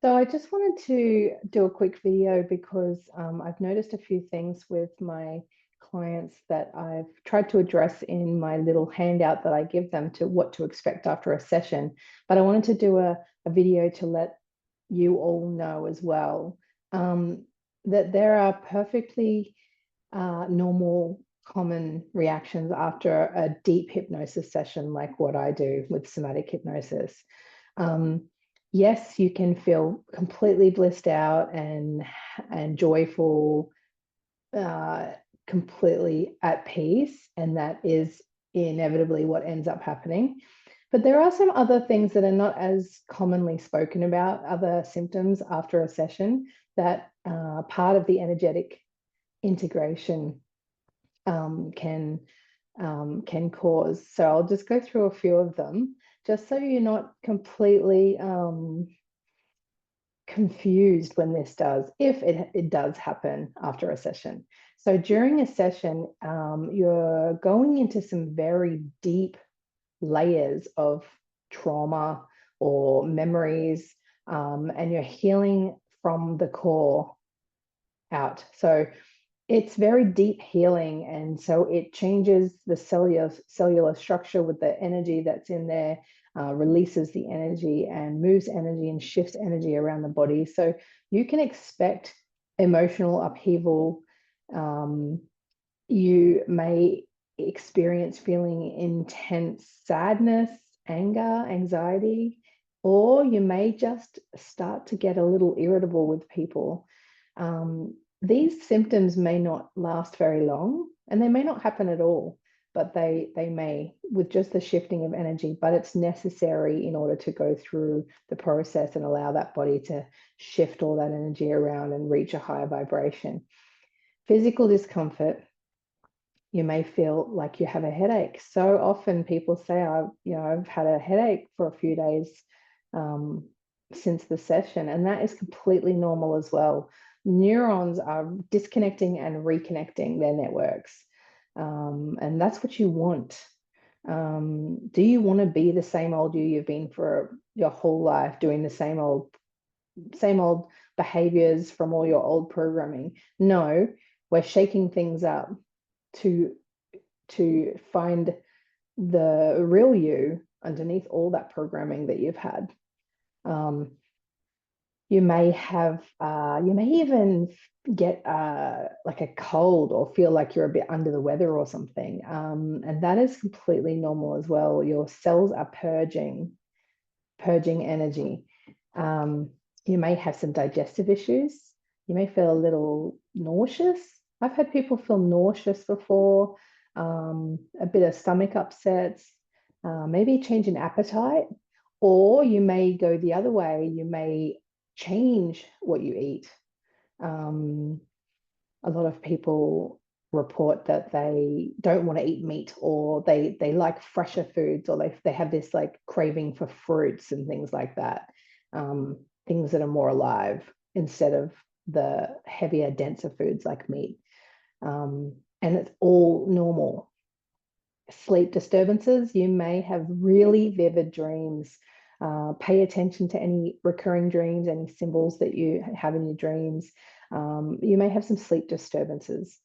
So I just wanted to do a quick video because I've noticed a few things with my clients that I've tried to address in my little handout that I give them to what to expect after a session. But I wanted to do a video to let you all know as well that there are perfectly normal, common reactions after a deep hypnosis session like what I do with somatic hypnosis. Um, yes, you can feel completely blissed out and joyful, uh, completely at peace, and that is inevitably what ends up happening. But there are some other things that are not as commonly spoken about, other symptoms after a session that are part of the energetic integration can cause. So I'll just go through a few of them, just so you're not completely confused when this does, if it does happen after a session. So during a session, you're going into some very deep layers of trauma or memories, and you're healing from the core out. So it's very deep healing, and so it changes the cellular structure with the energy that's in there, releases the energy and moves energy and shifts energy around the body. So you can expect emotional upheaval. You may experience feeling intense sadness, anger, anxiety, or you may just start to get a little irritable with people. These symptoms may not last very long, and they may not happen at all, but they may, with just the shifting of energy. But it's necessary in order to go through the process and allow that body to shift all that energy around and reach a higher vibration. Physical discomfort. You may feel like you have a headache. So often people say, I've had a headache for a few days since the session, and that is completely normal as well. Neurons are disconnecting and reconnecting their networks, and that's what you want. Do you want to be the same old you've been for your whole life, doing the same old behaviors from all your old programming? No, we're shaking things up to find the real you underneath all that programming that you've had. You may even get like a cold or feel like you're a bit under the weather or something, and that is completely normal as well. Your cells are purging energy. You may have some digestive issues. You may feel a little nauseous. I've had people feel nauseous before, a bit of stomach upsets, maybe change in appetite, or you may go the other way. You may change what you eat. A lot of people report that they don't want to eat meat, or they like fresher foods, or they have this like craving for fruits and things like that, things that are more alive instead of the heavier, denser foods like meat. And it's all normal. Sleep disturbances. You may have really vivid dreams. Pay attention to any recurring dreams, any symbols that you have in your dreams. You may have some sleep disturbances,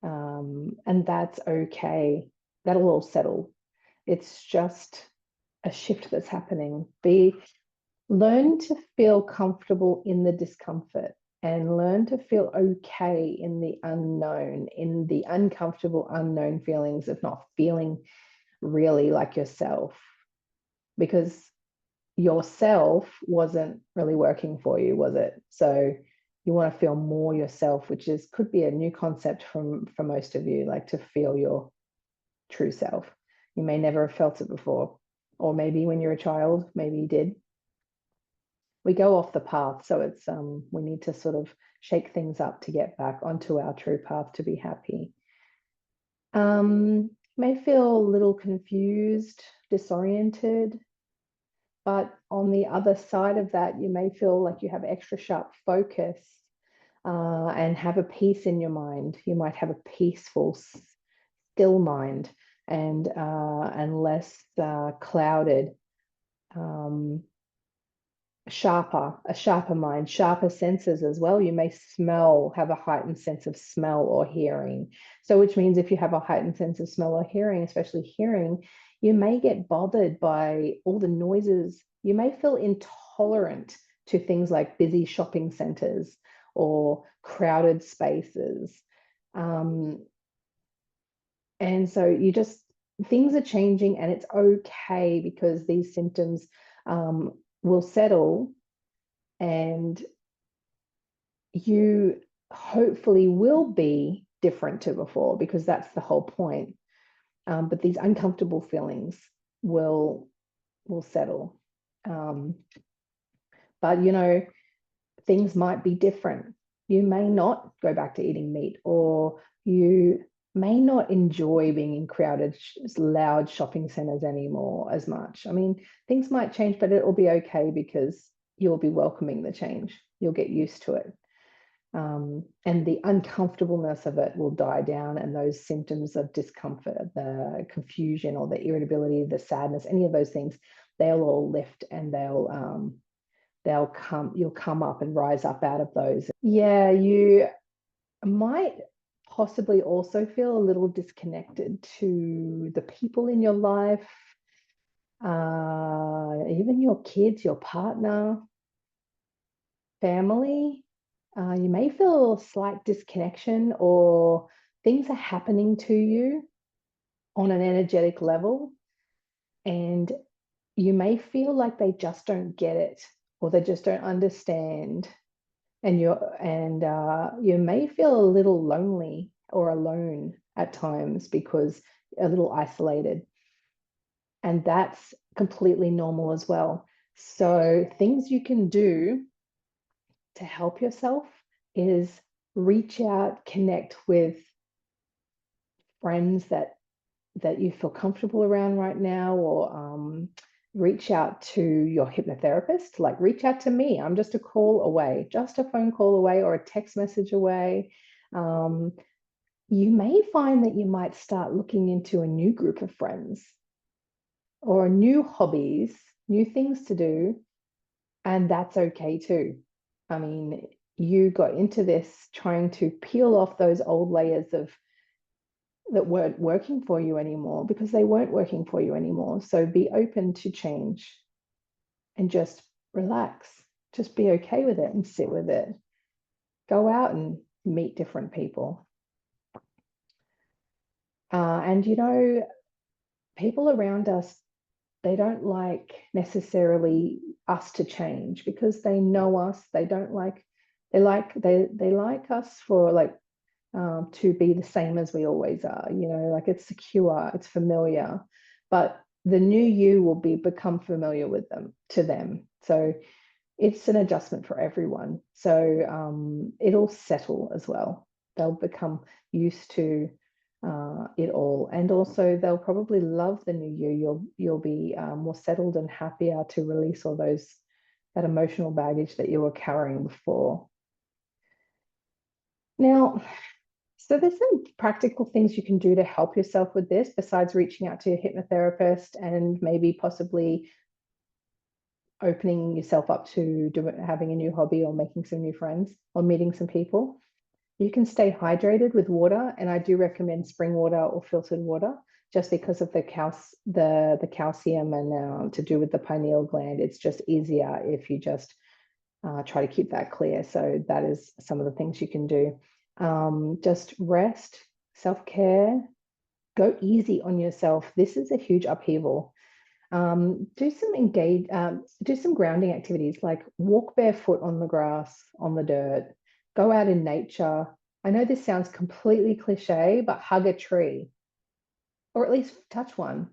and that's okay. That'll all settle. It's just a shift that's happening. Learn to feel comfortable in the discomfort, and learn to feel okay in the unknown, in the uncomfortable, unknown feelings of not feeling really like yourself, because yourself wasn't really working for you, was it? So you want to feel more yourself, which could be a new concept for most of you, like to feel your true self. You may never have felt it before, or maybe when you're a child, maybe you did. We go off the path, so it's we need to sort of shake things up to get back onto our true path to be happy. May feel a little confused, disoriented, but on the other side of that, you may feel like you have extra sharp focus, and have a peace in your mind. You might have a peaceful, still mind, and less clouded. a sharper mind, sharper senses as well. You may smell, have a heightened sense of smell or hearing. So, which means if you have a heightened sense of smell or hearing, especially hearing, you may get bothered by all the noises. You may feel intolerant to things like busy shopping centers or crowded spaces. Um, and so things are changing, and it's okay because these symptoms will settle, and you hopefully will be different to before, because that's the whole point. But these uncomfortable feelings will settle. Um, but things might be different. You may not go back to eating meat, or you may not enjoy being in crowded, loud shopping centers anymore as much. I mean, things might change, but it will be okay because you'll be welcoming the change. You'll get used to it. And the uncomfortableness of it will die down, and those symptoms of discomfort, the confusion or the irritability, the sadness, any of those things, they'll all lift, and you'll come up and rise up out of those. Yeah, you might possibly also feel a little disconnected to the people in your life, even your kids, your partner, family. You may feel a slight disconnection, or things are happening to you on an energetic level, and you may feel like they just don't get it, or they just don't understand. And you may feel a little lonely or alone at times, because a little isolated, and that's completely normal as well. So things you can do to help yourself is reach out, connect with friends that you feel comfortable around right now, or reach out to your hypnotherapist. Like, reach out to me. I'm just a call away, just a phone call away, or a text message away. You may find that you might start looking into a new group of friends, or new hobbies, new things to do, and that's okay too. I mean, you got into this trying to peel off those old layers that weren't working for you anymore, because they weren't working for you anymore. So be open to change, and just relax. Just be okay with it and sit with it. Go out and meet different people. And people around us, they don't like necessarily us to change, because they know us. They don't like, they like us for like to be the same as we always are, like it's secure, it's familiar, but the new you will become familiar with them, to them. So it's an adjustment for everyone. So it'll settle as well. They'll become used to it all, and also they'll probably love the new you. You'll be more settled and happier to release all that emotional baggage that you were carrying before. Now, so there's some practical things you can do to help yourself with this, besides reaching out to your hypnotherapist and maybe possibly opening yourself up to having a new hobby, or making some new friends, or meeting some people. You can stay hydrated with water, and I do recommend spring water or filtered water, just because of the calcium, and to do with the pineal gland. It's just easier if you just try to keep that clear. So that is some of the things you can do. Just rest, self-care, go easy on yourself. This is a huge upheaval. Do some grounding activities, like walk barefoot on the grass, on the dirt, go out in nature. I know this sounds completely cliche, but hug a tree, or at least touch one.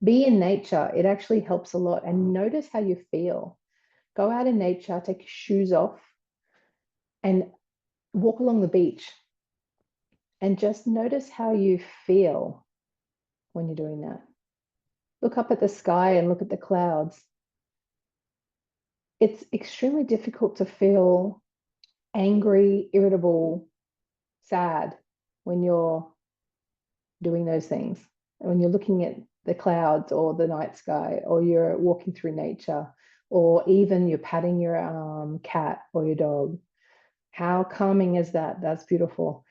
Be in nature. It actually helps a lot. And notice how you feel. Go out in nature, take your shoes off, and walk along the beach, and just notice how you feel when you're doing that. Look up at the sky and look at the clouds. It's extremely difficult to feel angry, irritable, sad when you're doing those things. When you're looking at the clouds or the night sky, or you're walking through nature, or even you're patting your cat or your dog. How calming is that? That's beautiful.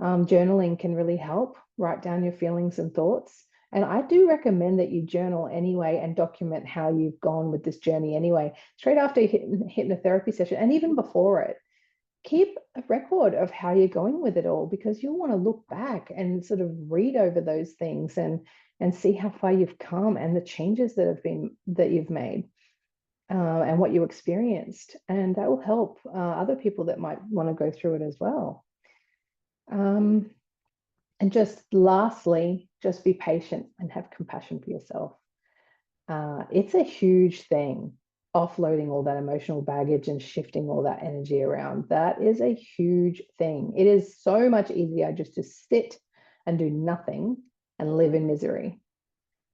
Journaling can really help. Write down your feelings and thoughts. And I do recommend that you journal anyway and document how you've gone with this journey anyway, straight after a hypnotherapy session and even before it. Keep a record of how you're going with it all, because you'll want to look back and sort of read over those things and see how far you've come and the changes that you've made. And what you experienced, and that will help other people that might want to go through it as well. And just lastly, just be patient and have compassion for yourself. It's a huge thing, offloading all that emotional baggage and shifting all that energy around. That is a huge thing. It is so much easier just to sit and do nothing and live in misery.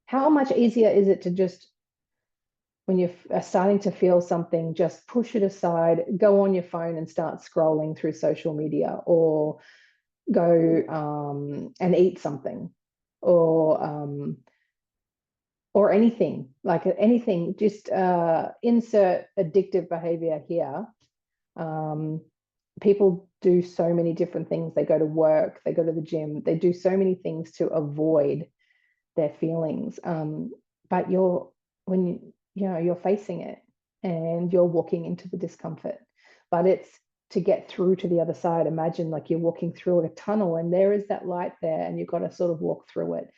How much easier is it to just, when you're starting to feel something, just push it aside, go on your phone and start scrolling through social media, or go and eat something, or anything, like anything, just insert addictive behavior here. People do so many different things. They go to work, they go to the gym, they do so many things to avoid their feelings. But you're facing it and you're walking into the discomfort, but it's to get through to the other side. Imagine like you're walking through a tunnel and there is that light there and you've got to sort of walk through it.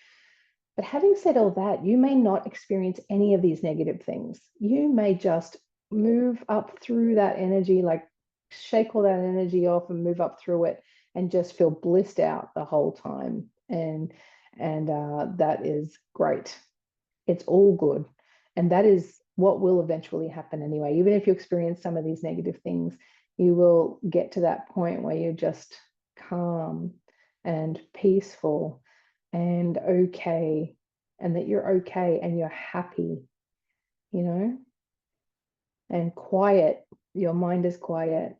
But having said all that, you may not experience any of these negative things. You may just move up through that energy, like shake all that energy off and move up through it and just feel blissed out the whole time. And that is great. It's all good. And that is what will eventually happen anyway. Even if you experience some of these negative things, you will get to that point where you're just calm and peaceful and okay, and that you're okay and you're happy, and quiet. Your mind is quiet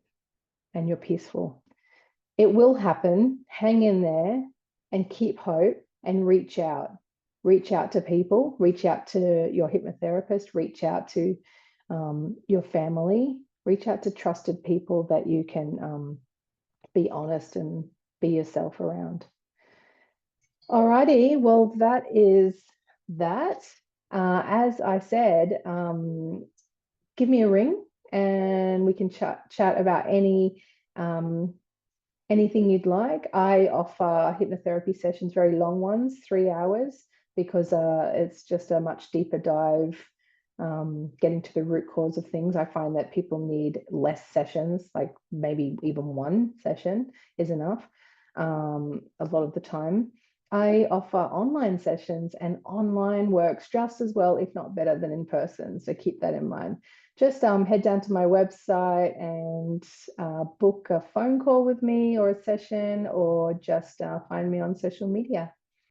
and you're peaceful. It will happen. Hang in there and keep hope and reach out. Reach out to people, reach out to your hypnotherapist, reach out to your family, reach out to trusted people that you can be honest and be yourself around. Alrighty, well, that is that. As I said, give me a ring and we can chat about anything you'd like. I offer hypnotherapy sessions, very long ones, 3 hours, because it's just a much deeper dive, getting to the root cause of things. I find that people need less sessions, like maybe even one session is enough a lot of the time. I offer online sessions, and online works just as well, if not better, than in person. So keep that in mind. Just head down to my website and book a phone call with me or a session, or just find me on social media.